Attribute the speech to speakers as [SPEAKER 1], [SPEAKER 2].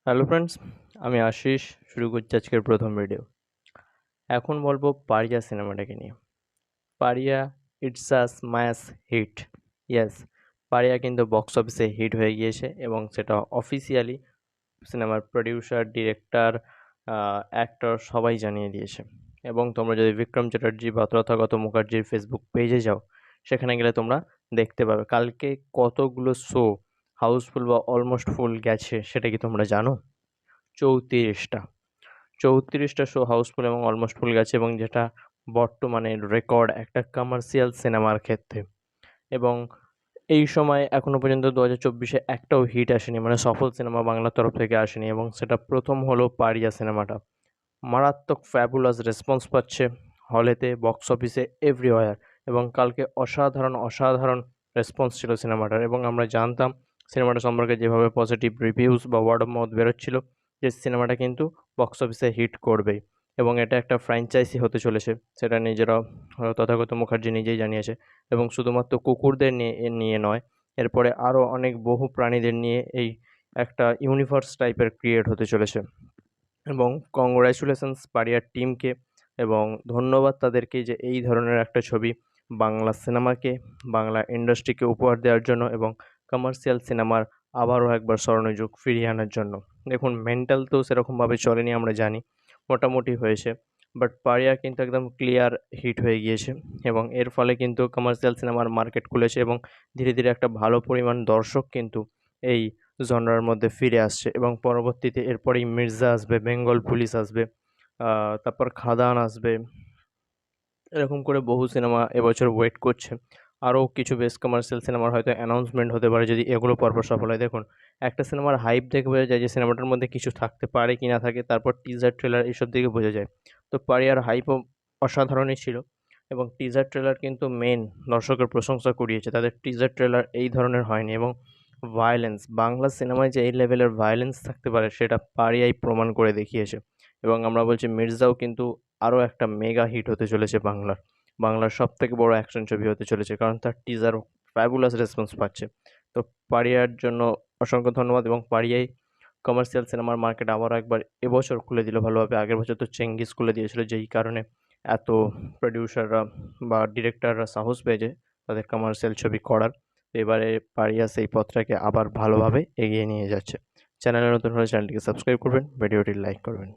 [SPEAKER 1] Hello friends, আমি আশিস। শুরু করছি আজকের প্রথম ভিডিও। এখন বলবো পারিয়া সিনেমাটাকে নিয়ে। Pariah it's a smash hit. Yes, Pariah কিন্তু বক্স অফিসে হিট হয়ে গিয়েছে এবং সেটা অফিসিয়ালি সিনেমার প্রডিউসার, ডিরেক্টর, অ্যাক্টর সবাই জানিয়ে দিয়েছে। এবং তোমরা যদি বিক্রম চ্যাটার্জি বা তথাগত মুখার্জির ফেসবুক পেজে যাও, সেখানে গেলে তোমরা দেখতে পাবে কালকে কতগুলো শো হাউসফুল বা অলমোস্ট ফুল গেছে। সেটা কি তোমরা জানো? 34টা। 34টা শো হাউসফুল এবং অলমোস্ট ফুল গেছে, এবং যেটা বর্তমানে রেকর্ড একটা কমার্শিয়াল সিনেমার ক্ষেত্রে। এবং এই সময় এখনো পর্যন্ত 2024-এ একটাও হিট আসেনি, মানে সফল সিনেমা বাংলার তরফ থেকে আসেনি, এবং সেটা প্রথম হলো পারিয়া সিনেমাটা। মারাত্মক ফ্যাবুলাস রেসপন্স পাচ্ছে হলেতে, বক্স অফিসে, এভরিওয়্যার। এবং কালকে অসাধারণ অসাধারণ রেসপন্স ছিল সিনেমাটার, এবং আমরা জানতাম সিনেমাটা সম্পর্কে যেভাবে পজিটিভ রিভিউজ বা ওয়ার্ড অফ মাউথ বেরোচ্ছিল, যে সিনেমাটা কিন্তু বক্স অফিসে হিট করবেই এবং এটা একটা ফ্র্যাঞ্চাইজি হতে চলেছে। সেটা নিজেরা তথাগত মুখার্জি নিজেই জানিয়েছে। এবং শুধুমাত্র কুকুরদের নিয়ে নিয়ে নয়, এরপরে আরও অনেক বহু প্রাণীদের নিয়ে এই একটা ইউনিভার্স টাইপের ক্রিয়েট হতে চলেছে। এবং কংগ্রাচুলেশনস পারিয়ার টিমকে, এবং ধন্যবাদ তাদেরকে যে এই ধরনের একটা ছবি বাংলা সিনেমাকে, বাংলা ইন্ডাস্ট্রিকে উপহার দেওয়ার জন্য, এবং কমার্শিয়াল সিনেমার আবারও একবার স্বর্ণযুগ ফিরিয়ে আনার জন্য। দেখুন, মেন্টাল তো সেরকমভাবে চলেনি, আমরা জানি, মোটামুটি হয়েছে। বাট পারিয়া কিন্তু একদম ক্লিয়ার হিট হয়ে গিয়েছে, এবং এর ফলে কিন্তু কমার্শিয়াল সিনেমার মার্কেট খুলেছে, এবং ধীরে ধীরে একটা ভালো পরিমাণ দর্শক কিন্তু এই জনরার মধ্যে ফিরে আসছে। এবং পরবর্তীতে এরপরেই মির্জা আসবে, বেঙ্গল পুলিশ আসবে, তারপর খাদান আসবে। এরকম করে বহু সিনেমা এবছর ওয়েট করছে। আরও কিছু বেশ কমার্শিয়াল সিনেমার হয়তো অ্যানাউন্সমেন্ট হতে পারে যদি এগুলো পরপর সফল হয়। দেখুন, একটা সিনেমার হাইপ দেখে বোঝা যায় যে সিনেমাটার মধ্যে কিছু থাকতে পারে কি না থাকে, তারপর টিজার ট্রেলার এসব দিকে বোঝা যায়। তো পারিয়ার হাইপও অসাধারণই ছিল, এবং টিজার ট্রেলার কিন্তু মেন দর্শকের প্রশংসা কুড়িয়েছে। তাদের টিজার ট্রেলার এই ধরনের হয়নি। এবং ভায়োলেন্স, বাংলা সিনেমায় যে এই লেভেলের ভায়োলেন্স থাকতে পারে সেটা পারিয়াই প্রমাণ করে দেখিয়েছে। এবং আমরা বলছি মির্জাও কিন্তু আরও একটা মেগা হিট হতে চলেছে বাংলার। বাংলার সবথেকে বড় অ্যাকশন ছবি হতে চলেছে, কারণ তার টিজার ফ্যাবুলাস রেসপন্স পাচ্ছে। তো পারিয়ার জন্য অসংখ্য ধন্যবাদ। এবং পারিয়াই কমার্শিয়াল সিনেমার মার্কেট আবারও একবার এবছর খুলে দিল ভালোভাবে। আগের বছর তো চেঙ্গিস খুলে দিয়েছিল, যেই কারণে এত প্রডিউসাররা বা ডিরেক্টররা সাহস পেয়েছে তাদের কমার্শিয়াল ছবি করার। তো এবারে পারিয়া সেই পথটাকে আবার ভালোভাবে এগিয়ে নিয়ে যাচ্ছে। চ্যানেলে নতুন হলে চ্যানেলটিকে সাবস্ক্রাইব করবেন, ভিডিওটি লাইক করবেন।